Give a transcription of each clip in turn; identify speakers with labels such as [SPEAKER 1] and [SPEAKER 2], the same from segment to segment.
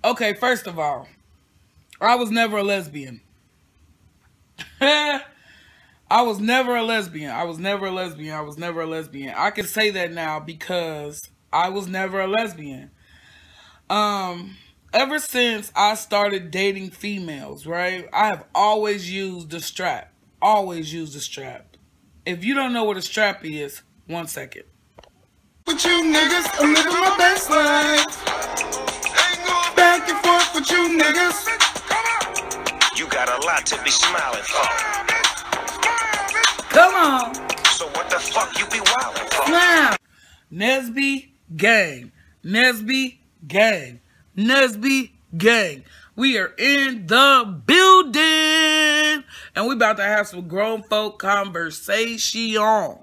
[SPEAKER 1] Okay, first of all, I was never a lesbian. I was never a lesbian. I was never a lesbian. I was never a lesbian. I can say that now because I was never a lesbian. Um, Ever since I started dating females, right? I have always used the strap. Always used the strap. If you don't know what a strap is, 1 second.
[SPEAKER 2] With you niggas, I'm living my best life. Back and forth with you niggas.
[SPEAKER 3] You got a lot to be smiling for.
[SPEAKER 1] Come on.
[SPEAKER 3] So what the fuck you be wildin' for?
[SPEAKER 1] Now, Nesby gang. Nesby gang. Nesby gang. We are in the building. And we about to have some grown folk conversation.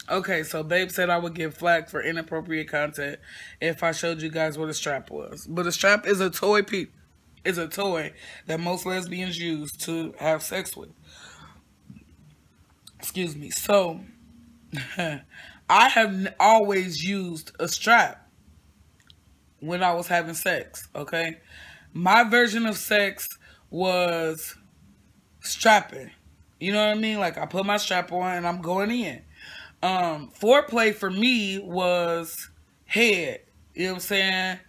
[SPEAKER 1] Okay, so Babe said I would get flack for inappropriate content if I showed you guys what a strap was. But a strap is a toy It's a toy that most lesbians use to have sex with. Excuse me. So, I have always used a strap when I was having sex, okay? My version of sex was strapping. You know what I mean? Like, I put my strap on and I'm going in. Foreplay for me was head. You know what I'm saying?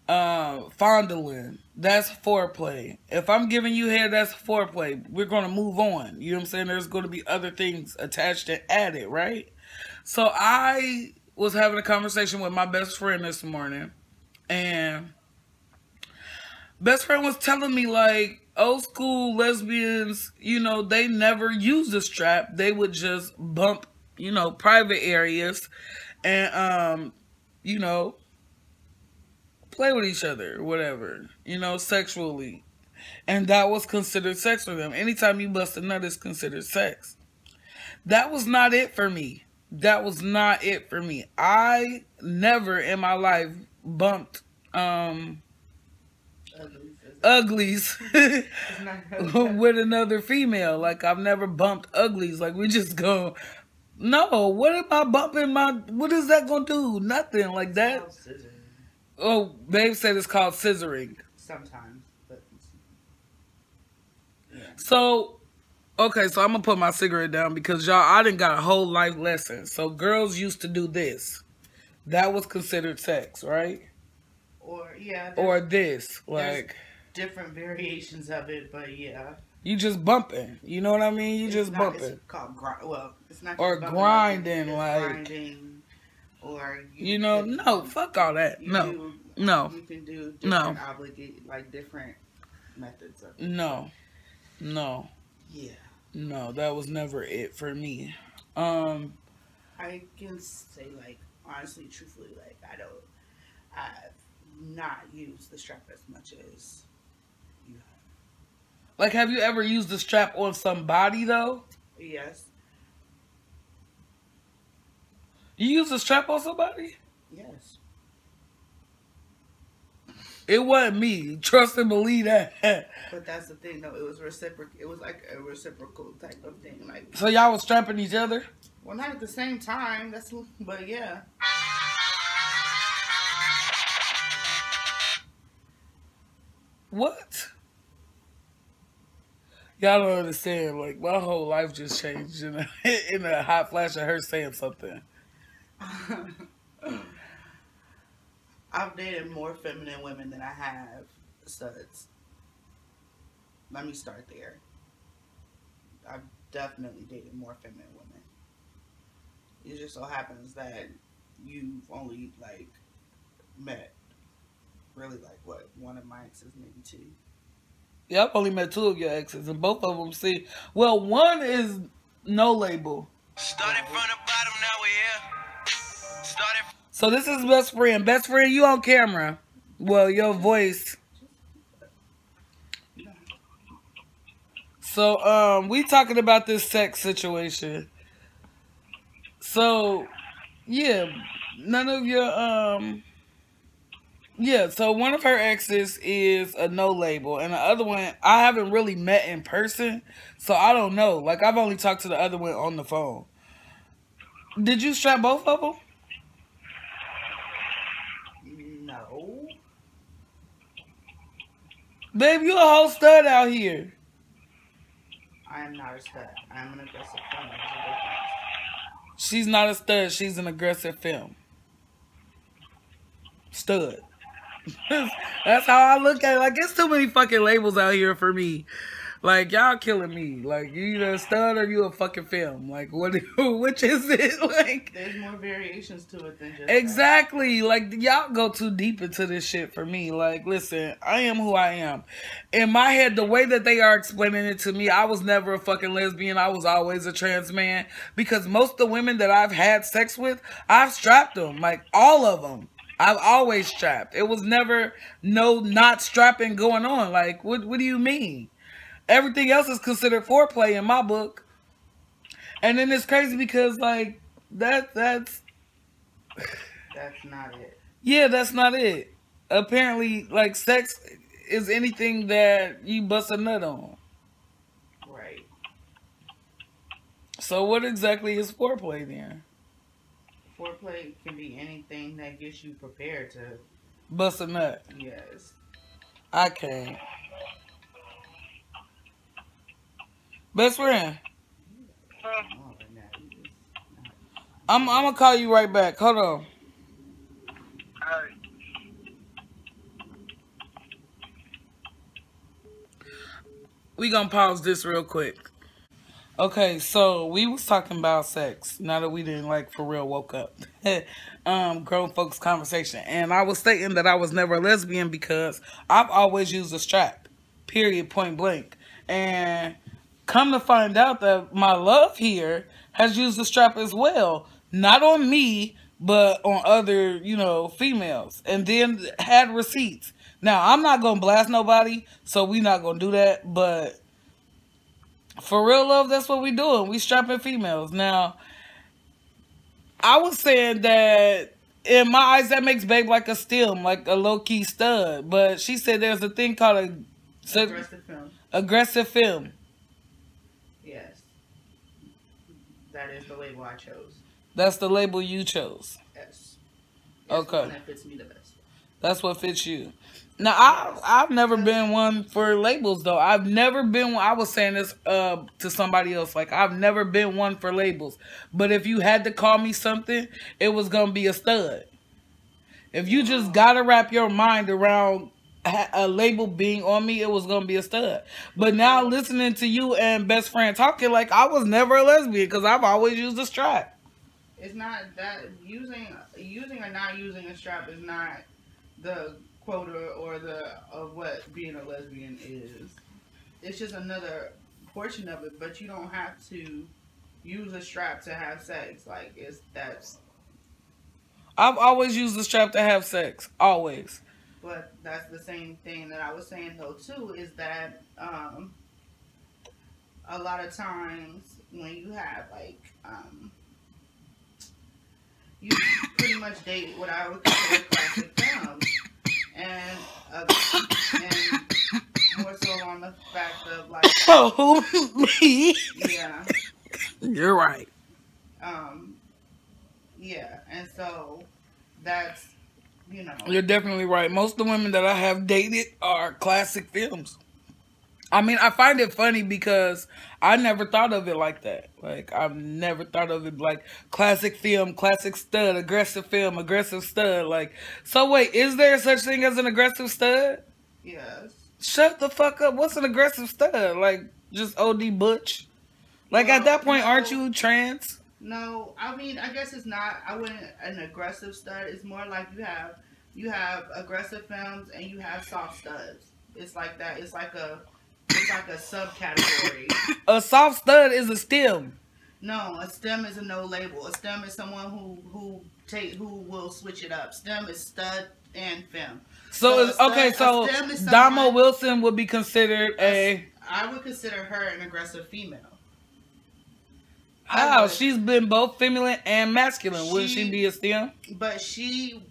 [SPEAKER 1] Fondling. That's foreplay. If I'm giving you head, that's foreplay. We're going to move on. You know what I'm saying? There's going to be other things attached and added, right? So I was having a conversation with my best friend this morning. And best friend was telling me, like, old school lesbians, you know, they never used a strap. They would just bump, you know, private areas and, you know, play with each other or whatever, you know, sexually. And that was considered sex for them. Anytime you bust a nut, it's considered sex. That was not it for me. That was not it for me. I never in my life bumped uglies with another female. Like, I've never bumped uglies. Like, we just go, no, what am I bumping what is that gonna do? Nothing like that. Oh, Babe said it's called scissoring.
[SPEAKER 4] Sometimes, but yeah.
[SPEAKER 1] So, okay, so I'm gonna put my cigarette down because y'all, I done got a whole life lesson. So girls used to do this. That was considered sex, right?
[SPEAKER 4] Or yeah.
[SPEAKER 1] Or this, like
[SPEAKER 4] different variations of it, but yeah.
[SPEAKER 1] You just bumping. You know what I mean? You just bumping.
[SPEAKER 4] It's called it's not.
[SPEAKER 1] Or
[SPEAKER 4] just
[SPEAKER 1] grinding, like.
[SPEAKER 4] Grinding. Or
[SPEAKER 1] you know, no, fuck all that. No.
[SPEAKER 4] You can do different like different methods of it.
[SPEAKER 1] No.
[SPEAKER 4] Yeah.
[SPEAKER 1] No, that was never it for me.
[SPEAKER 4] I can say, like, honestly, truthfully, like, I've not used the strap as much as you have.
[SPEAKER 1] Like, have you ever used the strap on somebody though?
[SPEAKER 4] Yes.
[SPEAKER 1] You use the strap on somebody?
[SPEAKER 4] Yes.
[SPEAKER 1] It wasn't me. Trust and believe that.
[SPEAKER 4] But that's the thing, though. It was reciprocal. It was like a reciprocal type of thing. Like,
[SPEAKER 1] so y'all was strapping each other?
[SPEAKER 4] Well, not at the same time. But yeah.
[SPEAKER 1] What? Y'all don't understand. Like, my whole life just changed in a hot flash of her saying something.
[SPEAKER 4] I've dated more feminine women than I have studs. Let me start there. I've definitely dated more feminine women. It just so happens that you've only, like, met really, like, what, one of my exes, maybe two.
[SPEAKER 1] Yeah, I've only met 2 of your exes, and both of them see. Well, one is no label.
[SPEAKER 3] Started from the bottom, now we're here.
[SPEAKER 1] So this is best friend. Best friend, you on camera. Well, your voice. So, we talking about this sex situation. So, yeah, none of your, yeah, so one of her exes is a no label, and the other one, I haven't really met in person, so I don't know. Like, I've only talked to the other one on the phone. Did you strap both of them?
[SPEAKER 4] No.
[SPEAKER 1] Babe, you a whole stud out here.
[SPEAKER 4] I am not a stud. I am an aggressive femme. There's a difference.
[SPEAKER 1] She's not a stud. She's an aggressive femme. Stud. That's how I look at it. Like, it's too many fucking labels out here for me. Like, y'all killing me. Like, you either a stud or you a fucking film. Like, which is it? Like,
[SPEAKER 4] there's more variations to it than just
[SPEAKER 1] exactly. That. Like, y'all go too deep into this shit for me. Like, listen, I am who I am. In my head, the way that they are explaining it to me, I was never a fucking lesbian. I was always a trans man. Because most of the women that I've had sex with, I've strapped them. Like, all of them. I've always strapped. It was never no not strapping going on. Like, what do you mean? Everything else is considered foreplay in my book. And then it's crazy because, like, that's
[SPEAKER 4] not it.
[SPEAKER 1] Yeah, that's not it. Apparently, like, sex is anything that you bust a nut on.
[SPEAKER 4] Right.
[SPEAKER 1] So what exactly is foreplay then?
[SPEAKER 4] Foreplay can be anything that gets you prepared to
[SPEAKER 1] bust a nut.
[SPEAKER 4] Yes.
[SPEAKER 1] I can't. Best friend. I'm gonna call you right back. Hold on. We gonna pause this real quick. Okay, so we was talking about sex. Now that we didn't like for real woke up. Grown folks conversation. And I was stating that I was never a lesbian because I've always used a strap. Period, point blank. And come to find out that my love here has used a strap as well. Not on me, but on other, females. And then had receipts. Now, I'm not gonna blast nobody, so we not gonna do that, but for real love, that's what we doing. We strapping females. Now, I was saying that in my eyes, that makes Babe like a stem, like a low-key stud. But she said there's a thing called
[SPEAKER 4] aggressive film.
[SPEAKER 1] Aggressive film.
[SPEAKER 4] Yes. That is the label I chose.
[SPEAKER 1] That's the label you chose?
[SPEAKER 4] Yes. It's
[SPEAKER 1] okay.
[SPEAKER 4] The one that fits me the best.
[SPEAKER 1] That's what fits you. Now, I've never been one for labels, though. I've never been one. I was saying this to somebody else. Like, I've never been one for labels. But if you had to call me something, it was going to be a stud. If you just got to wrap your mind around a label being on me, it was going to be a stud. But now listening to you and best friend talking, like, I was never a lesbian because I've always used a strap.
[SPEAKER 4] It's not that using or not using a strap is not the quota or of what being a lesbian is. It's just another portion of it, but you don't have to use a strap to have sex. Like, that's
[SPEAKER 1] I've always used the strap to have sex. Always.
[SPEAKER 4] But that's the same thing that I was saying though too, is that a lot of times when you have like you pretty much date what I would consider classic films. And more so on the fact of like,
[SPEAKER 1] oh, me?
[SPEAKER 4] Yeah,
[SPEAKER 1] you're right.
[SPEAKER 4] Yeah, and so that's,
[SPEAKER 1] you're definitely right. Most of the women that I have dated are classic films. I mean, I find it funny because I never thought of it like that. Like, I've never thought of it like classic film, classic stud, aggressive film, aggressive stud. Like, so wait, is there such thing as an aggressive stud?
[SPEAKER 4] Yes.
[SPEAKER 1] Shut the fuck up. What's an aggressive stud? Like, just OD butch? Like, at that point, aren't you trans?
[SPEAKER 4] No, I mean, I guess it's not. I wouldn't an aggressive stud. It's more like you have aggressive femmes and you have soft studs. It's like that. It's like a subcategory.
[SPEAKER 1] A soft stud is a stem.
[SPEAKER 4] No, a stem is a no label. A stem is someone who will switch it up. Stem is stud and femme.
[SPEAKER 1] So Damo Wilson would be considered
[SPEAKER 4] I would consider her an aggressive female.
[SPEAKER 1] How? She's been both feminine and masculine. Would she be a stem?
[SPEAKER 4] But she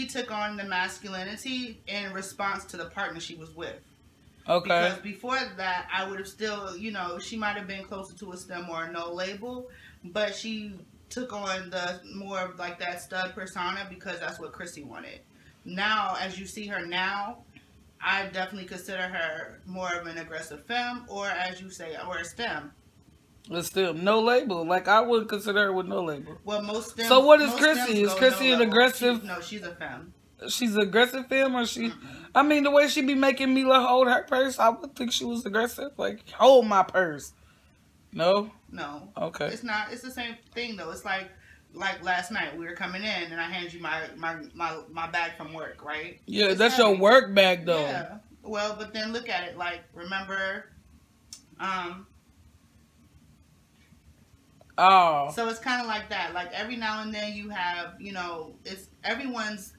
[SPEAKER 4] took on the masculinity in response to the partner she was with.
[SPEAKER 1] Okay.
[SPEAKER 4] Because before that, I would have still, she might have been closer to a stem or a no label, but she took on the more of like that stud persona because that's what Chrissy wanted. Now, as you see her now, I definitely consider her more of an aggressive femme, or as you say, or a STEM.
[SPEAKER 1] But still, no label. Like, I wouldn't consider her with no label.
[SPEAKER 4] Well, most STEM.
[SPEAKER 1] So what is
[SPEAKER 4] most
[SPEAKER 1] Chrissy?
[SPEAKER 4] stems
[SPEAKER 1] Is
[SPEAKER 4] go
[SPEAKER 1] Chrissy
[SPEAKER 4] no
[SPEAKER 1] an
[SPEAKER 4] level.
[SPEAKER 1] aggressive?
[SPEAKER 4] No, she's a femme.
[SPEAKER 1] She's an aggressive femme, or she? I mean, the way she be making Mila hold her purse, I would think she was aggressive. Like, hold my purse. No.
[SPEAKER 4] No.
[SPEAKER 1] Okay.
[SPEAKER 4] It's not. It's the same thing though. It's like last night we were coming in and I handed you my bag from work, right?
[SPEAKER 1] Yeah,
[SPEAKER 4] It's
[SPEAKER 1] that's
[SPEAKER 4] heavy.
[SPEAKER 1] your work bag though.
[SPEAKER 4] Yeah. Well, but then look at it. Like, remember,
[SPEAKER 1] Oh,
[SPEAKER 4] so it's kind of like that. Like every now and then you have, it's everyone's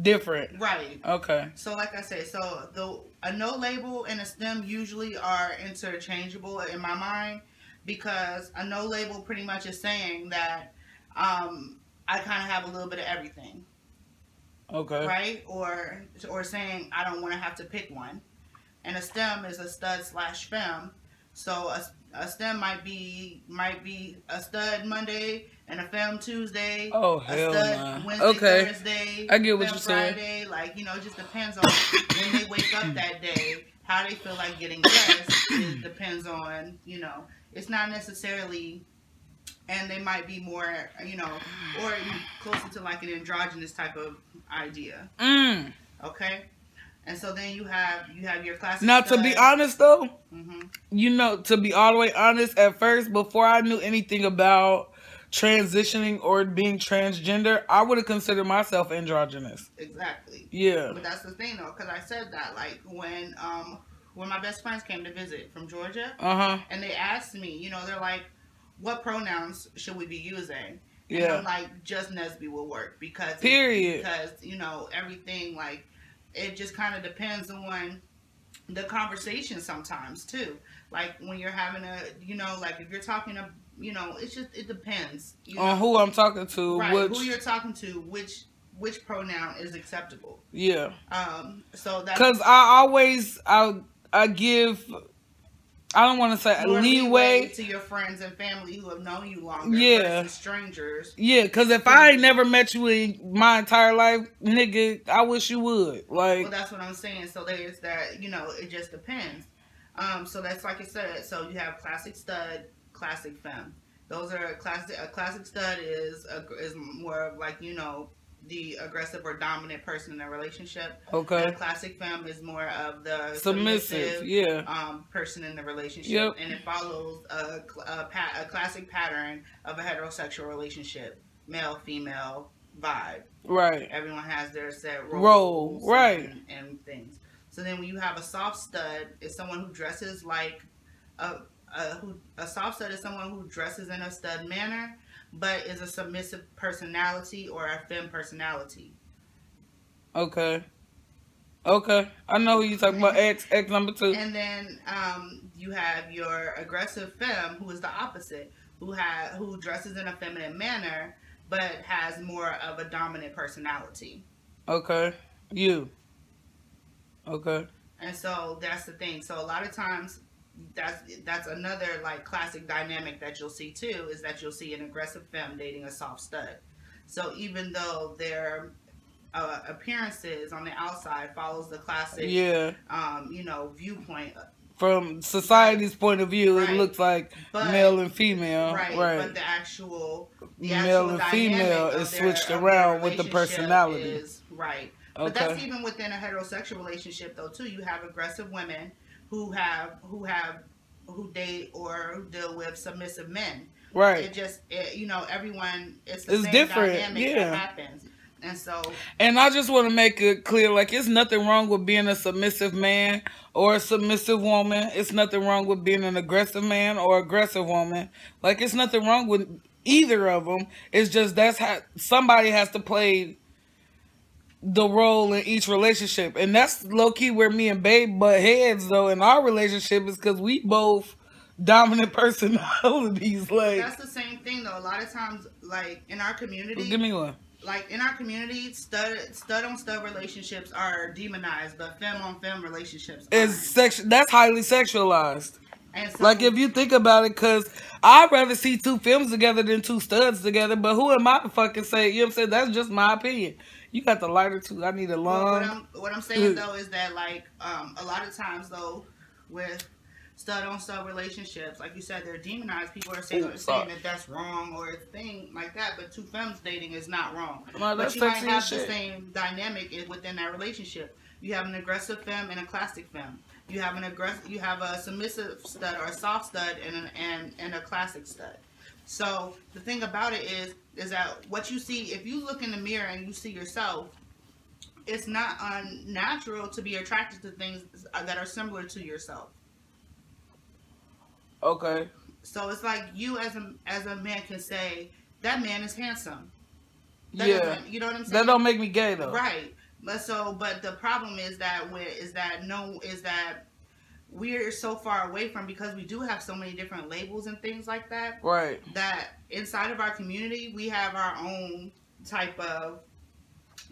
[SPEAKER 1] different.
[SPEAKER 4] right.
[SPEAKER 1] Okay.
[SPEAKER 4] So like I said, so a no label and a STEM usually are interchangeable in my mind, because a no label pretty much is saying that I kind of have a little bit of everything.
[SPEAKER 1] Okay.
[SPEAKER 4] Right? Or saying I don't want to have to pick one. And a STEM is a stud/femme. So a STEM might be a stud Monday and a femme Tuesday.
[SPEAKER 1] Oh,
[SPEAKER 4] a
[SPEAKER 1] hell
[SPEAKER 4] stud
[SPEAKER 1] nah.
[SPEAKER 4] Wednesday,
[SPEAKER 1] Okay.
[SPEAKER 4] Thursday.
[SPEAKER 1] I get what
[SPEAKER 4] femme
[SPEAKER 1] you're saying.
[SPEAKER 4] Friday. Like, it just depends on when they wake up that day, how they feel like getting dressed. It depends on, it's not necessarily. And they might be more, or closer to like an androgynous type of idea. Okay? And so then you have your classic.
[SPEAKER 1] Now, to be honest though, to be all the way honest, at first, before I knew anything about transitioning or being transgender, I would have considered myself androgynous.
[SPEAKER 4] Exactly.
[SPEAKER 1] Yeah.
[SPEAKER 4] But that's the thing though, because I said that, like, when my best friends came to visit from Georgia, and they asked me, they're like, what pronouns should we be using? And I'm like, just Nesby will work, because
[SPEAKER 1] period.
[SPEAKER 4] Because everything, like, it just kind of depends on the conversation sometimes too. Like when you're having like if you're talking to, it depends
[SPEAKER 1] on who I'm talking to,
[SPEAKER 4] right? Who you're talking to, which pronoun is acceptable.
[SPEAKER 1] Yeah.
[SPEAKER 4] So that's
[SPEAKER 1] because I give. I don't want to say leeway
[SPEAKER 4] to your friends and family who have known you longer.
[SPEAKER 1] Yeah.
[SPEAKER 4] Versus strangers.
[SPEAKER 1] Yeah, because if I ain't never met you in my entire life, nigga, I wish you would. Like,
[SPEAKER 4] well, that's what I'm saying. So there's that. It just depends. So that's like I said. So you have classic stud, classic femme. Those are classic. A classic stud is more of like the aggressive or dominant person in a relationship.
[SPEAKER 1] Okay.
[SPEAKER 4] And a classic femme is more of the
[SPEAKER 1] submissive
[SPEAKER 4] person in the relationship.
[SPEAKER 1] Yep.
[SPEAKER 4] And it follows a classic pattern of a heterosexual relationship, male female vibe.
[SPEAKER 1] Right.
[SPEAKER 4] Everyone has their set
[SPEAKER 1] role, right,
[SPEAKER 4] and things. So then when you have a soft stud, it's someone who dresses like a soft stud is someone who dresses in a stud manner, but is a submissive personality or a femme personality.
[SPEAKER 1] Okay. I know who you talking about. X number 2.
[SPEAKER 4] And then you have your aggressive femme, who is the opposite, who dresses in a feminine manner, but has more of a dominant personality.
[SPEAKER 1] Okay. You. Okay.
[SPEAKER 4] And so that's the thing. So a lot of times, that's another like classic dynamic that you'll see too, is that you'll see an aggressive femme dating a soft stud. So even though their appearances on the outside follows the classic viewpoint
[SPEAKER 1] from society's point of view,
[SPEAKER 4] right,
[SPEAKER 1] it looks like male and female,
[SPEAKER 4] right? But the actual
[SPEAKER 1] male and female is switched around with the personality,
[SPEAKER 4] right? Okay. But that's even within a heterosexual relationship though too. You have aggressive women who date or who deal with submissive men.
[SPEAKER 1] Right.
[SPEAKER 4] It just, everyone, it's the same
[SPEAKER 1] different.
[SPEAKER 4] dynamic that happens. And so.
[SPEAKER 1] And I just want to make it clear, like, it's nothing wrong with being a submissive man or a submissive woman. It's nothing wrong with being an aggressive man or aggressive woman. Like, it's nothing wrong with either of them. It's just that's how somebody has to play the role in each relationship, and that's low-key where me and Babe butt heads though in our relationship, is because we both dominant personalities. Like,
[SPEAKER 4] that's the same thing though. A lot of times, like in our community,
[SPEAKER 1] well, give me one.
[SPEAKER 4] Like in our community, stud on stud relationships are demonized, but femme on femme relationships
[SPEAKER 1] that's highly sexualized.
[SPEAKER 4] And so,
[SPEAKER 1] like, if you think about it, because I'd rather see 2 femmes together than 2 studs together, but who am I to fucking say, you know what I'm saying? That's just my opinion. You got the lighter too. I need a long.
[SPEAKER 4] What I'm saying though is that like a lot of times though with stud on stud relationships, like you said, they're demonized. People are saying that that's wrong or a thing like that. But two femmes dating is not wrong.
[SPEAKER 1] No,
[SPEAKER 4] but you might have the same dynamic within that relationship. You have an aggressive femme and a classic femme. You have a submissive stud or a soft stud and a classic stud. So the thing about it is that what you see, if you look in the mirror and you see yourself, it's not unnatural to be attracted to things that are similar to yourself.
[SPEAKER 1] Okay.
[SPEAKER 4] So it's like you as a man can say that man is handsome.
[SPEAKER 1] Yeah.
[SPEAKER 4] You know what I'm saying?
[SPEAKER 1] That don't make me gay though.
[SPEAKER 4] Right. But the problem is that we're so far away from, because we do have so many different labels and things like that.
[SPEAKER 1] Right.
[SPEAKER 4] That inside of our community, we have our own type of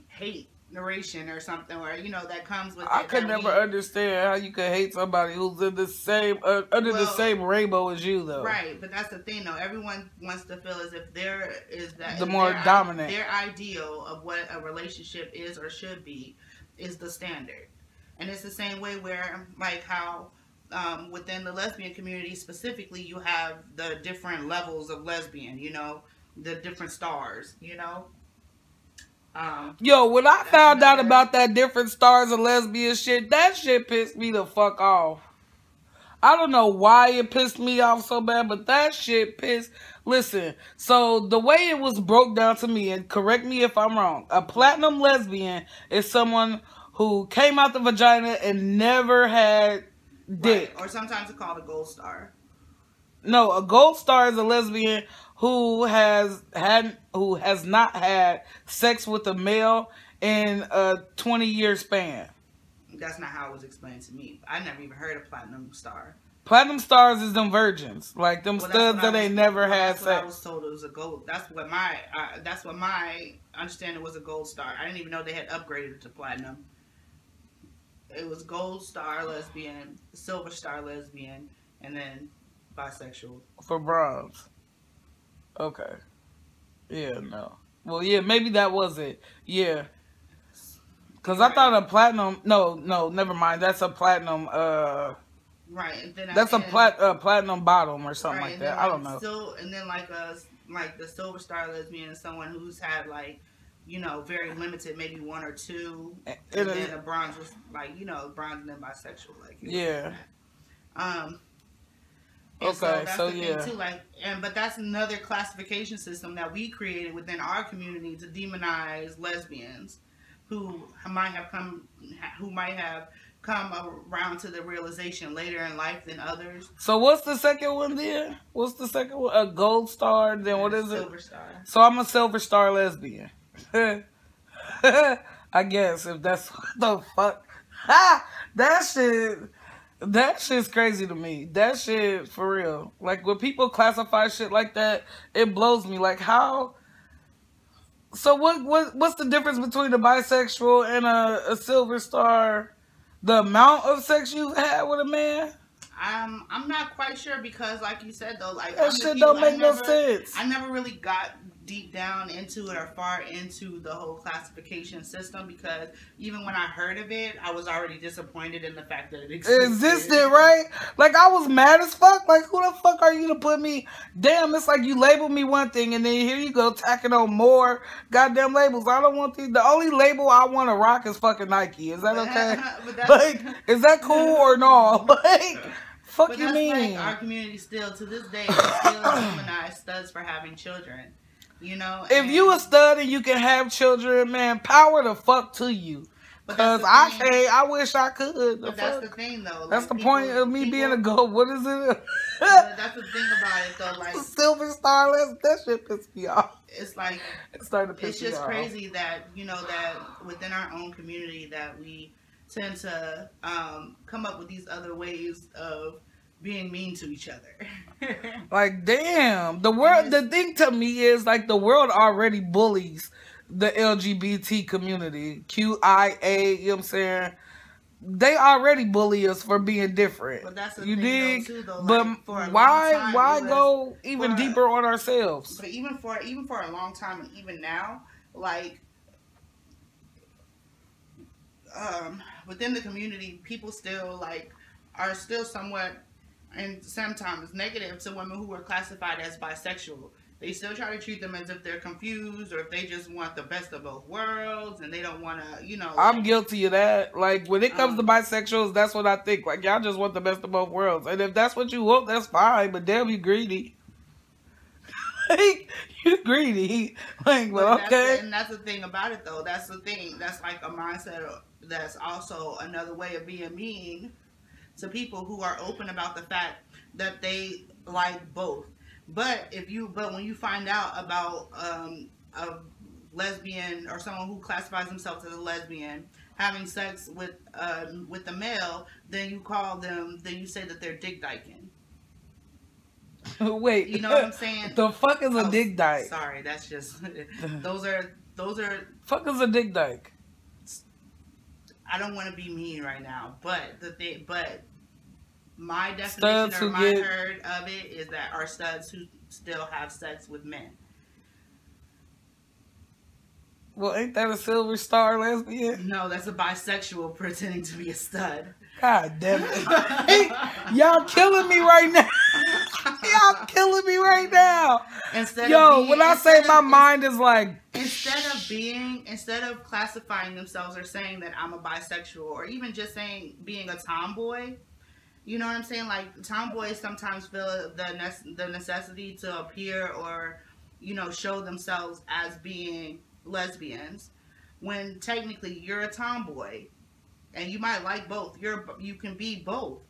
[SPEAKER 4] hate narration or something, or that comes with.
[SPEAKER 1] I could never understand how you could hate somebody who's in the same under the same rainbow as you, though.
[SPEAKER 4] Right, but that's the thing, though. Everyone wants to feel as if there is that
[SPEAKER 1] the more dominant.
[SPEAKER 4] Their ideal of what a relationship is or should be is the standard, and it's the same way where like how. Within the lesbian community specifically, you have the different levels of lesbian, the different stars,
[SPEAKER 1] Yo, when I found out about that different stars of lesbian shit, that shit pissed me the fuck off. I don't know why it pissed me off so bad, but that shit pissed. Listen, so the way it was broke down to me, and correct me if I'm wrong, a platinum lesbian is someone who came out the vagina and never had dick.
[SPEAKER 4] Right. Or sometimes it's called a gold star.
[SPEAKER 1] No, a gold star is a lesbian who has not had sex with a male in a 20-year span.
[SPEAKER 4] That's not how it was explained to me. I never even heard of platinum star.
[SPEAKER 1] Platinum stars is them virgins, like them studs that ain't never had sex.
[SPEAKER 4] I was told it was a gold. That's what my understanding was, a gold star. I didn't even know they had upgraded it to platinum. It was gold star lesbian, silver star lesbian, and then bisexual. For bronze.
[SPEAKER 1] Okay. Yeah, no. Well, yeah, maybe that was it. Yeah. Because I thought a platinum... No, never mind. That's a platinum...
[SPEAKER 4] Right. And then
[SPEAKER 1] that's a platinum bottom or something like that. I don't know.
[SPEAKER 4] And then like the silver star lesbian is someone who's had like... very limited, maybe one or two, and then the bronze was like, bronze and then bisexual, like
[SPEAKER 1] yeah.
[SPEAKER 4] Okay, so that's the thing too, like, but that's another classification system that we created within our community to demonize lesbians, who might have come around to the realization later in life than others.
[SPEAKER 1] So what's the second one then? What's the second one? A gold star. Then what is it?
[SPEAKER 4] Silver star.
[SPEAKER 1] So I'm a silver star lesbian. I guess if that's what the fuck. That shit's crazy to me. That shit for real. Like when people classify shit like that, it blows me. Like how? So what's the difference between a bisexual and a silver star? The amount of sex you've had with a man?
[SPEAKER 4] I'm not quite sure, because like you said though, like
[SPEAKER 1] that shit don't make no sense.
[SPEAKER 4] I never really got deep down into it or far into the whole classification system, because even when I heard of it, I was already disappointed in the fact that it existed,
[SPEAKER 1] right? Like I was mad as fuck. Like who the fuck are you to put me? Damn, it's like you labeled me one thing and then here you go tacking on more goddamn labels. I don't want these. The only label I want to rock is fucking Nike. Is that okay? Like, is that cool or no? Like, fuck you mean?
[SPEAKER 4] Like our community still to this day still demonize studs for having children.
[SPEAKER 1] If you a stud and you can have children, man, power the fuck to you. Because I can't. I wish I could.
[SPEAKER 4] But that's the thing, though.
[SPEAKER 1] That's the point of me being a goat. What is it?
[SPEAKER 4] That's the thing about it, though. Like
[SPEAKER 1] silver starless, that shit pissed me off.
[SPEAKER 4] It's like
[SPEAKER 1] it's starting to piss me off.
[SPEAKER 4] It's just crazy that that within our own community that we tend to come up with these other ways of being mean to each other.
[SPEAKER 1] Like, damn, the world. The thing to me is like the world already bullies the LGBT community, QIA. You know what I'm saying? They already bully us for being different.
[SPEAKER 4] But that's the
[SPEAKER 1] you
[SPEAKER 4] thing,
[SPEAKER 1] dig?
[SPEAKER 4] though, too, though.
[SPEAKER 1] But
[SPEAKER 4] like,
[SPEAKER 1] why go even deeper on ourselves?
[SPEAKER 4] But even for a long time, and even now, like within the community, people still like are still somewhat, and sometimes negative to women who are classified as bisexual. They still try to treat them as if they're confused or if they just want the best of both worlds and they don't want to, you know.
[SPEAKER 1] I'm guilty of that. Like, when it comes to bisexuals, that's what I think. Like, y'all just want the best of both worlds. And if that's what you want, that's fine. But damn, you greedy. Like, you greedy. Like, well, okay.
[SPEAKER 4] And that's the thing about it, though. That's the thing. That's like a mindset. That's also another way of being mean to people who are open about the fact that they like both. But when you find out about a lesbian or someone who classifies themselves as a lesbian having sex with the male, then you say that they're dick dyking.
[SPEAKER 1] Wait,
[SPEAKER 4] you know what I'm saying?
[SPEAKER 1] The fuck is a dick dyke?
[SPEAKER 4] Sorry, that's just those are.
[SPEAKER 1] Fuck is a dick dyke?
[SPEAKER 4] I don't want to be mean right now, but my definition or my heard of it is that are studs who still have sex with men.
[SPEAKER 1] Well, ain't that a silver star lesbian?
[SPEAKER 4] No, that's a bisexual pretending to be a stud.
[SPEAKER 1] God damn it. Y'all killing me right now. Y'all killing me right now. When I say my mind is like...
[SPEAKER 4] Instead of classifying themselves or saying that I'm a bisexual or even just saying being a tomboy, you know what I'm saying? Like, tomboys sometimes feel the necessity to appear or, you know, show themselves as being lesbians when technically you're a tomboy and you might like both. You can be both.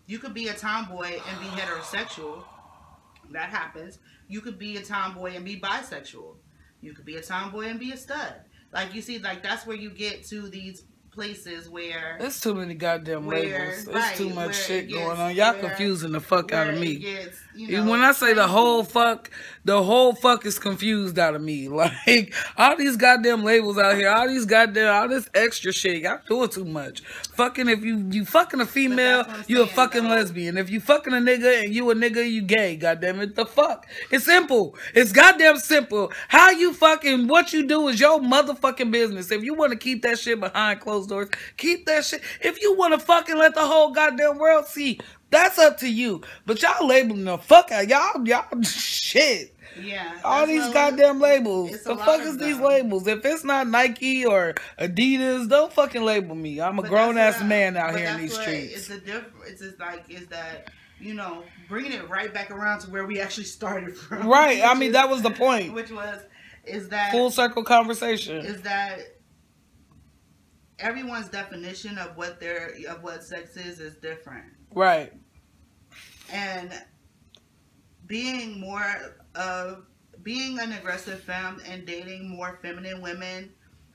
[SPEAKER 4] You could be a tomboy and be heterosexual. That happens. You could be a tomboy and be bisexual. You could be a tomboy and be a stud. Like, you see, like, that's where you get to these places where...
[SPEAKER 1] There's too many goddamn labels. There's too much shit going on. Y'all confusing the fuck out of me.
[SPEAKER 4] Gets, you know,
[SPEAKER 1] when I say the whole fuck is confused out of me. Like, all these goddamn labels out here, all this extra shit, y'all doing too much. Fucking, if you fucking a female, you a fucking lesbian. If you fucking a nigga and you a nigga, you gay. Goddamn it, the fuck. It's simple. It's goddamn simple. How you fucking, what you do is your motherfucking business. If you want to keep that shit behind closed doors, keep that shit. If you want to fucking let the whole goddamn world see, that's up to you. But y'all labeling the fuck out. Y'all shit.
[SPEAKER 4] Yeah.
[SPEAKER 1] All these goddamn labels. The fuck is these labels? If it's not Nike or Adidas, don't fucking label me. I'm a grown ass man out here in these streets.
[SPEAKER 4] It's just like, is that, you know, bringing it right back around to where we actually started from.
[SPEAKER 1] Right. I mean, that was the point.
[SPEAKER 4] Is that
[SPEAKER 1] full circle conversation.
[SPEAKER 4] Is that everyone's definition of what sex is different. Right. And being an aggressive femme and dating more feminine women,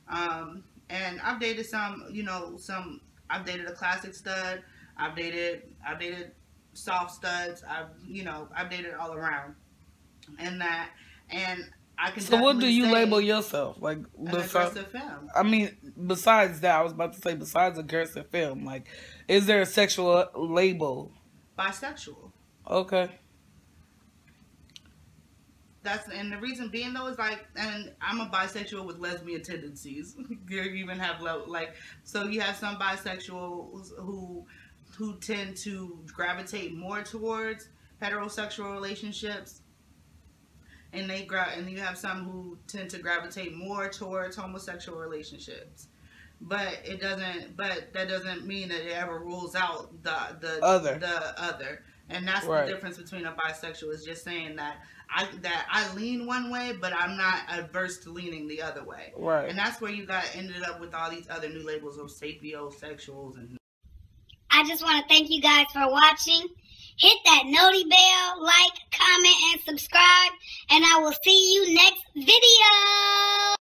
[SPEAKER 4] and I've dated I've dated a classic stud, I've dated soft studs, I've dated all around, and I can.
[SPEAKER 1] So what do you label yourself? Like,
[SPEAKER 4] an aggressive femme.
[SPEAKER 1] I mean, besides that, I was about to say, besides aggressive femme, like, is there a sexual label? Bisexual. Okay.
[SPEAKER 4] And the reason being though is like, and I'm a bisexual with lesbian tendencies. You even have so you have some bisexuals who tend to gravitate more towards heterosexual relationships, and you have some who tend to gravitate more towards homosexual relationships. But that doesn't mean that it ever rules out the other. And that's the difference between a bisexual, is just saying that I lean one way, but I'm not adverse to leaning the other way. Right. And that's where you ended up with all these other new labels of sapiosexuals. And
[SPEAKER 5] I just want to thank you guys for watching. Hit that noti bell, like, comment, and subscribe. And I will see you next video.